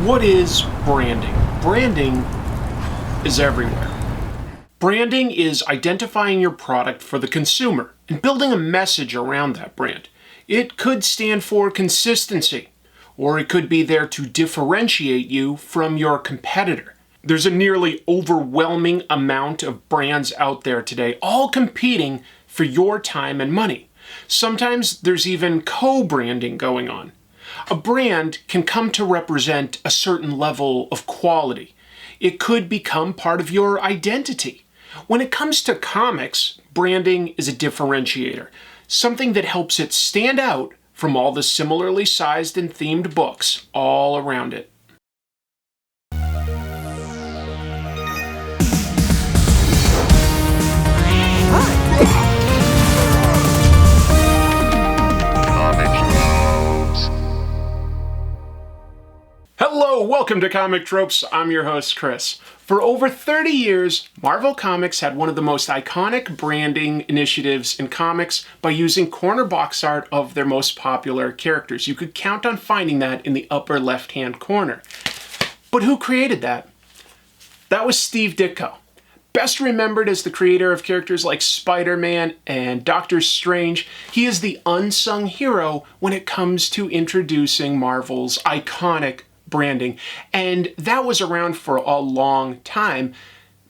What is branding? Branding is everywhere. Branding is identifying your product for the consumer and building a message around that brand. It could stand for consistency, or it could be there to differentiate you from your competitor. There's a nearly overwhelming amount of brands out there today, all competing for your time and money. Sometimes there's even co-branding going on. A brand can come to represent a certain level of quality. It could become part of your identity. When it comes to comics, branding is a differentiator, something that helps it stand out from all the similarly sized and themed books all around it. Hello, welcome to Comic Tropes. I'm your host, Chris. For over 30 years, Marvel Comics had one of the most iconic branding initiatives in comics by using corner box art of their most popular characters. You could count on finding that in the upper left-hand corner. But who created that? That was Steve Ditko. Best remembered as the creator of characters like Spider-Man and Doctor Strange, he is the unsung hero when it comes to introducing Marvel's iconic branding. And that was around for a long time,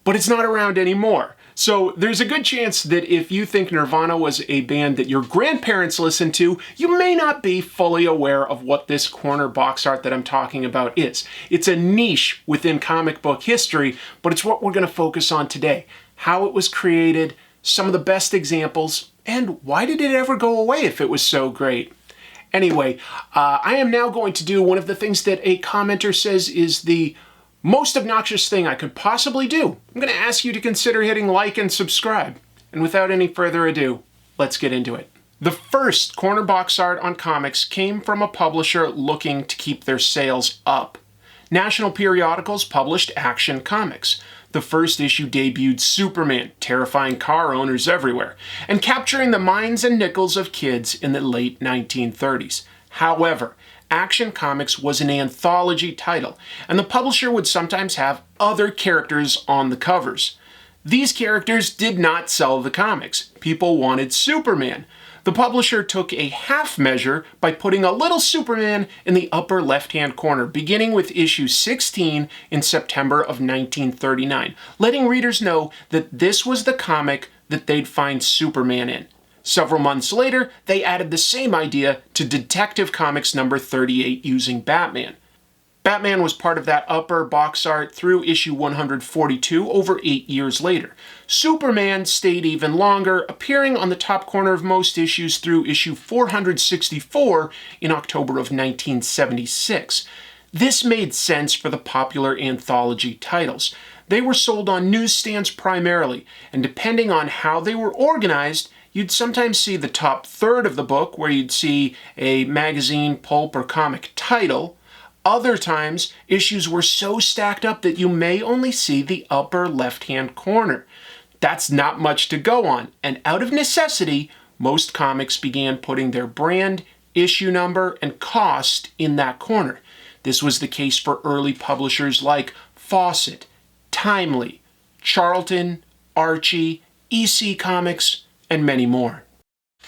but it's not around anymore. So there's a good chance that if you think Nirvana was a band that your grandparents listened to, you may not be fully aware of what this corner box art that I'm talking about is. It's a niche within comic book history, but it's what we're going to focus on today. How it was created, some of the best examples, and why did it ever go away if it was so great? Anyway, I am now going to do one of the things that a commenter says is the most obnoxious thing I could possibly do. I'm going to ask you to consider hitting like and subscribe. And without any further ado, let's get into it. The first corner box art on comics came from a publisher looking to keep their sales up. National periodicals published Action Comics. The first issue debuted Superman, terrifying car owners everywhere, and capturing the minds and nickels of kids in the late 1930s. However, Action Comics was an anthology title, and the publisher would sometimes have other characters on the covers. These characters did not sell the comics. People wanted Superman. The publisher took a half measure by putting a little Superman in the upper left-hand corner, beginning with issue 16 in September of 1939, letting readers know that this was the comic that they'd find Superman in. Several months later, they added the same idea to Detective Comics number 38 using Batman. Batman was part of that upper box art through issue 142 over 8 years later. Superman stayed even longer, appearing on the top corner of most issues through issue 464 in October of 1976. This made sense for the popular anthology titles. They were sold on newsstands primarily, and depending on how they were organized, you'd sometimes see the top third of the book where you'd see a magazine, pulp, or comic title. Other times, issues were so stacked up that you may only see the upper left-hand corner. That's not much to go on, and out of necessity, most comics began putting their brand, issue number, and cost in that corner. This was the case for early publishers like Fawcett, Timely, Charlton, Archie, EC Comics, and many more.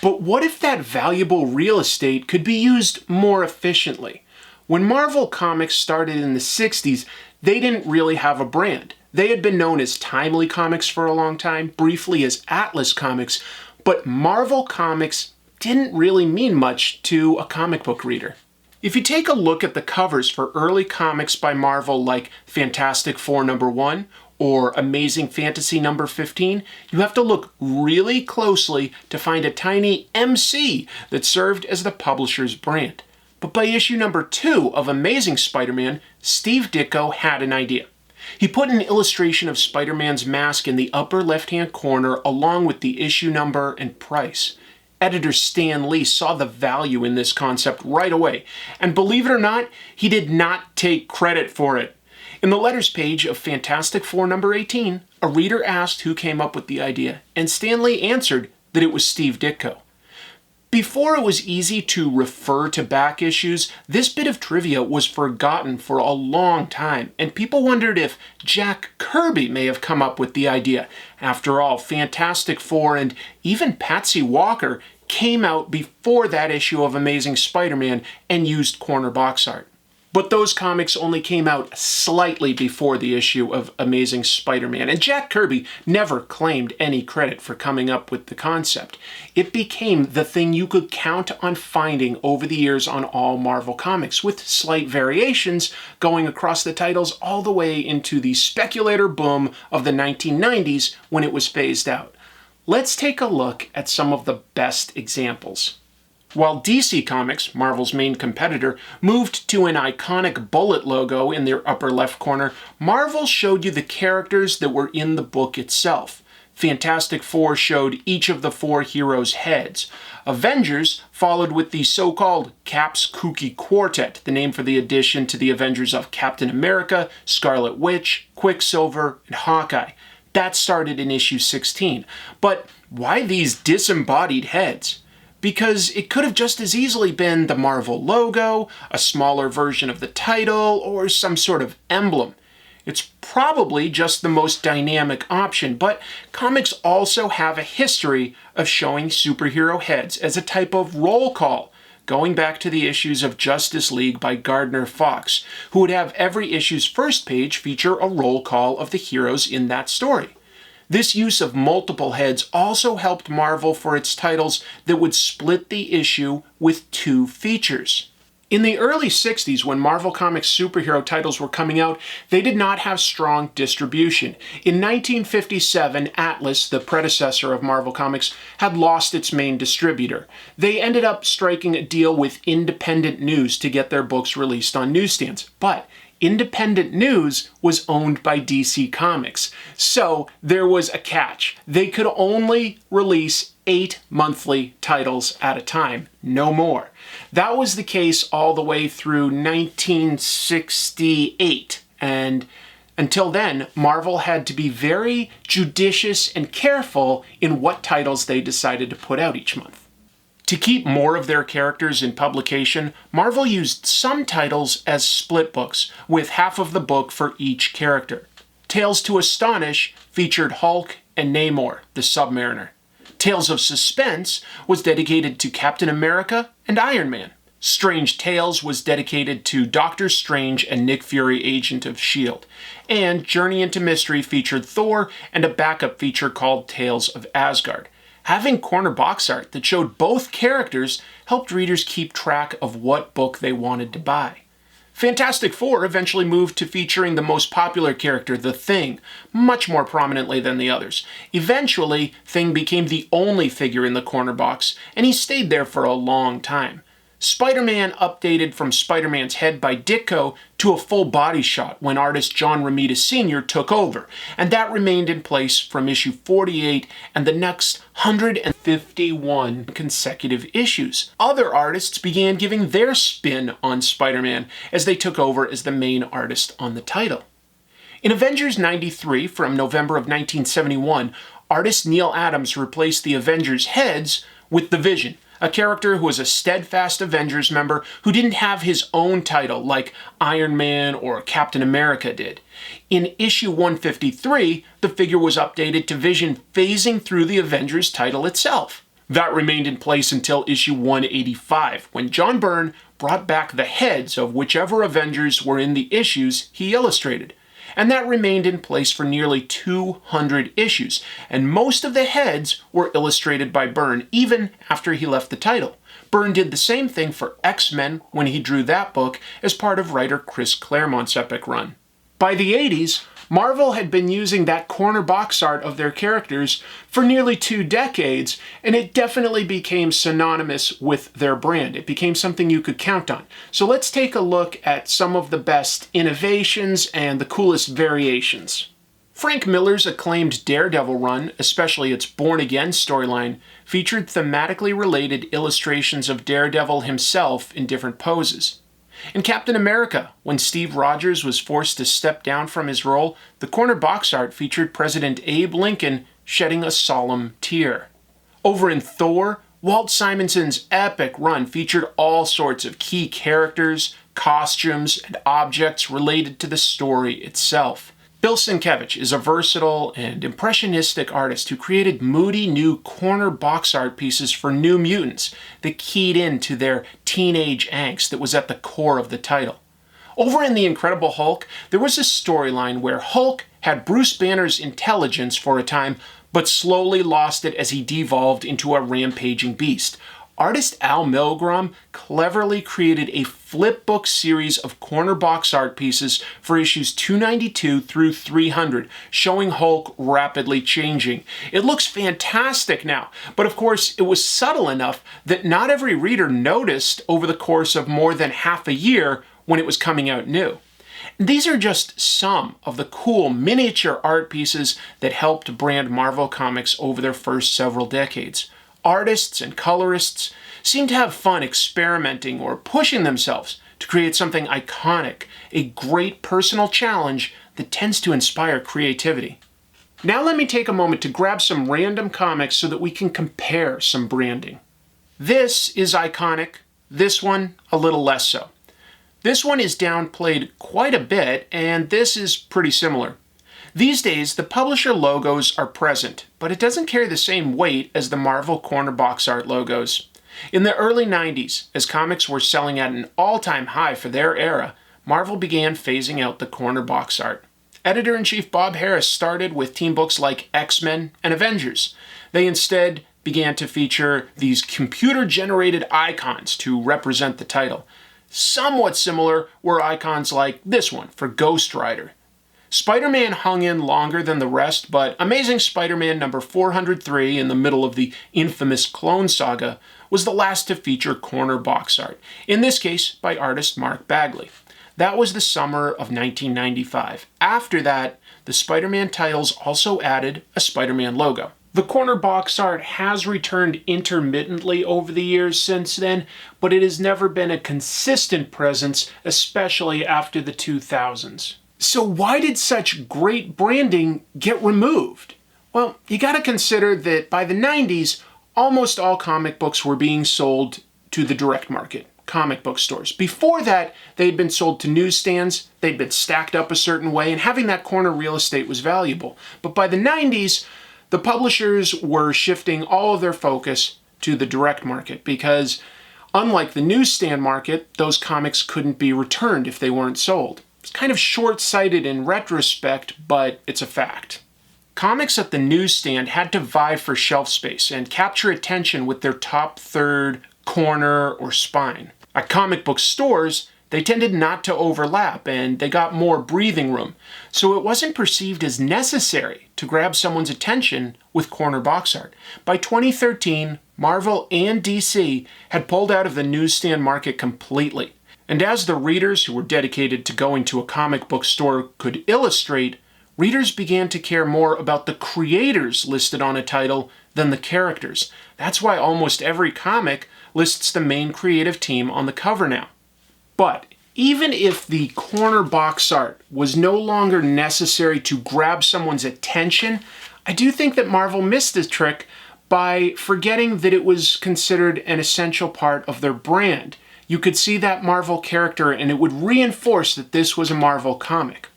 But what if that valuable real estate could be used more efficiently? When Marvel Comics started in the 60s, they didn't really have a brand. They had been known as Timely Comics for a long time, briefly as Atlas Comics, but Marvel Comics didn't really mean much to a comic book reader. If you take a look at the covers for early comics by Marvel like Fantastic Four number 1 or Amazing Fantasy number 15, you have to look really closely to find a tiny MC that served as the publisher's brand. But by issue number 2 of Amazing Spider-Man, Steve Ditko had an idea. He put an illustration of Spider-Man's mask in the upper left-hand corner along with the issue number and price. Editor Stan Lee saw the value in this concept right away, and believe it or not, he did not take credit for it. In the letters page of Fantastic Four number 18, a reader asked who came up with the idea, and Stan Lee answered that it was Steve Ditko. Before it was easy to refer to back issues, this bit of trivia was forgotten for a long time, and people wondered if Jack Kirby may have come up with the idea. After all, Fantastic Four and even Patsy Walker came out before that issue of Amazing Spider-Man and used corner box art. But those comics only came out slightly before the issue of Amazing Spider-Man, and Jack Kirby never claimed any credit for coming up with the concept. It became the thing you could count on finding over the years on all Marvel comics, with slight variations going across the titles all the way into the speculator boom of the 1990s when it was phased out. Let's take a look at some of the best examples. While DC Comics, Marvel's main competitor, moved to an iconic bullet logo in their upper left corner, Marvel showed you the characters that were in the book itself. Fantastic Four showed each of the four heroes' heads. Avengers followed with the so-called Cap's Kooky Quartet, the name for the addition to the Avengers of Captain America, Scarlet Witch, Quicksilver, and Hawkeye. That started in issue 16. But why these disembodied heads? Because it could have just as easily been the Marvel logo, a smaller version of the title, or some sort of emblem. It's probably just the most dynamic option, but comics also have a history of showing superhero heads as a type of roll call, going back to the issues of Justice League by Gardner Fox, who would have every issue's first page feature a roll call of the heroes in that story. This use of multiple heads also helped Marvel for its titles that would split the issue with two features. In the early 60s, when Marvel Comics superhero titles were coming out, they did not have strong distribution. In 1957, Atlas, the predecessor of Marvel Comics, had lost its main distributor. They ended up striking a deal with Independent News to get their books released on newsstands. But Independent News was owned by DC Comics, so there was a catch. They could only release 8 monthly titles at a time, no more. That was the case all the way through 1968, and until then, Marvel had to be very judicious and careful in what titles they decided to put out each month. To keep more of their characters in publication, Marvel used some titles as split books, with half of the book for each character. Tales to Astonish featured Hulk and Namor, the Submariner. Tales of Suspense was dedicated to Captain America and Iron Man. Strange Tales was dedicated to Doctor Strange and Nick Fury, Agent of S.H.I.E.L.D. And Journey into Mystery featured Thor and a backup feature called Tales of Asgard. Having corner box art that showed both characters helped readers keep track of what book they wanted to buy. Fantastic Four eventually moved to featuring the most popular character, the Thing, much more prominently than the others. Eventually, Thing became the only figure in the corner box, and he stayed there for a long time. Spider-Man updated from Spider-Man's head by Ditko to a full body shot when artist John Romita Sr. took over, and that remained in place from issue 48 and the next 151 consecutive issues. Other artists began giving their spin on Spider-Man as they took over as the main artist on the title. In Avengers 93 from November of 1971, artist Neil Adams replaced the Avengers' heads with the Vision, a character who was a steadfast Avengers member who didn't have his own title like Iron Man or Captain America did. In issue 153, the figure was updated to Vision phasing through the Avengers title itself. That remained in place until issue 185, when John Byrne brought back the heads of whichever Avengers were in the issues he illustrated. And that remained in place for nearly 200 issues, and most of the heads were illustrated by Byrne, even after he left the title. Byrne did the same thing for X-Men when he drew that book as part of writer Chris Claremont's epic run. By the 80s, Marvel had been using that corner box art of their characters for nearly 2 decades, and it definitely became synonymous with their brand. It became something you could count on. So let's take a look at some of the best innovations and the coolest variations. Frank Miller's acclaimed Daredevil run, especially its Born Again storyline, featured thematically related illustrations of Daredevil himself in different poses. In Captain America, when Steve Rogers was forced to step down from his role, the corner box art featured President Abe Lincoln shedding a solemn tear. Over in Thor, Walt Simonson's epic run featured all sorts of key characters, costumes, and objects related to the story itself. Bill Sienkiewicz is a versatile and impressionistic artist who created moody new corner box art pieces for New Mutants that keyed into their teenage angst that was at the core of the title. Over in The Incredible Hulk, there was a storyline where Hulk had Bruce Banner's intelligence for a time, but slowly lost it as he devolved into a rampaging beast. Artist Al Milgrom cleverly created a flipbook series of corner box art pieces for issues 292 through 300, showing Hulk rapidly changing. It looks fantastic now, but of course it was subtle enough that not every reader noticed over the course of more than half a year when it was coming out new. These are just some of the cool miniature art pieces that helped brand Marvel Comics over their first several decades. Artists and colorists seem to have fun experimenting or pushing themselves to create something iconic, a great personal challenge that tends to inspire creativity. Now let me take a moment to grab some random comics so that we can compare some branding. This is iconic, this one a little less so. This one is downplayed quite a bit, and this is pretty similar. These days, the publisher logos are present, but it doesn't carry the same weight as the Marvel corner box art logos. In the early 90s, as comics were selling at an all-time high for their era, Marvel began phasing out the corner box art. Editor-in-Chief Bob Harras started with team books like X-Men and Avengers. They instead began to feature these computer-generated icons to represent the title. Somewhat similar were icons like this one for Ghost Rider. Spider-Man hung in longer than the rest, but Amazing Spider-Man number 403 in the middle of the infamous Clone Saga was the last to feature corner box art, in this case by artist Mark Bagley. That was the summer of 1995. After that, the Spider-Man titles also added a Spider-Man logo. The corner box art has returned intermittently over the years since then, but it has never been a consistent presence, especially after the 2000s. So why did such great branding get removed? Well, you gotta consider that by the 90s, almost all comic books were being sold to the direct market, comic book stores. Before that, they'd been sold to newsstands, they'd been stacked up a certain way, and having that corner real estate was valuable. But by the 90s, the publishers were shifting all of their focus to the direct market because, unlike the newsstand market, those comics couldn't be returned if they weren't sold. It's kind of short-sighted in retrospect, but it's a fact. Comics at the newsstand had to vie for shelf space and capture attention with their top third, corner, or spine. At comic book stores, they tended not to overlap and they got more breathing room, so it wasn't perceived as necessary to grab someone's attention with corner box art. By 2013, Marvel and DC had pulled out of the newsstand market completely. And as the readers who were dedicated to going to a comic book store could illustrate, readers began to care more about the creators listed on a title than the characters. That's why almost every comic lists the main creative team on the cover now. But even if the corner box art was no longer necessary to grab someone's attention, I do think that Marvel missed the trick by forgetting that it was considered an essential part of their brand. You could see that Marvel character and it would reinforce that this was a Marvel comic.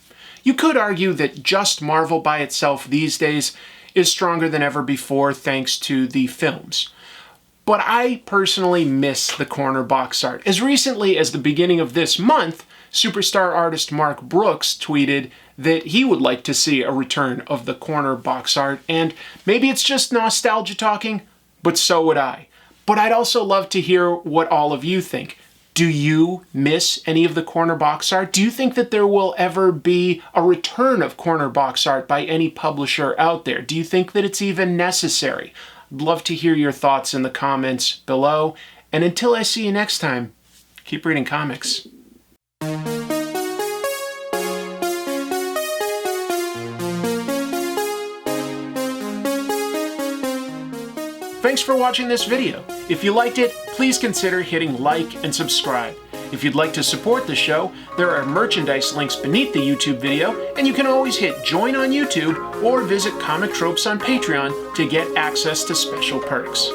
You could argue that just Marvel by itself these days is stronger than ever before thanks to the films. But I personally miss the corner box art. As recently as the beginning of this month, superstar artist Mark Brooks tweeted that he would like to see a return of the corner box art, and maybe it's just nostalgia talking, but so would I. But I'd also love to hear what all of you think. Do you miss any of the corner box art? Do you think that there will ever be a return of corner box art by any publisher out there? Do you think that it's even necessary? I'd love to hear your thoughts in the comments below. And until I see you next time, keep reading comics. Thanks for watching this video. If you liked it, please consider hitting like and subscribe. If you'd like to support the show, there are merchandise links beneath the YouTube video, and you can always hit join on YouTube or visit Comic Tropes on Patreon to get access to special perks.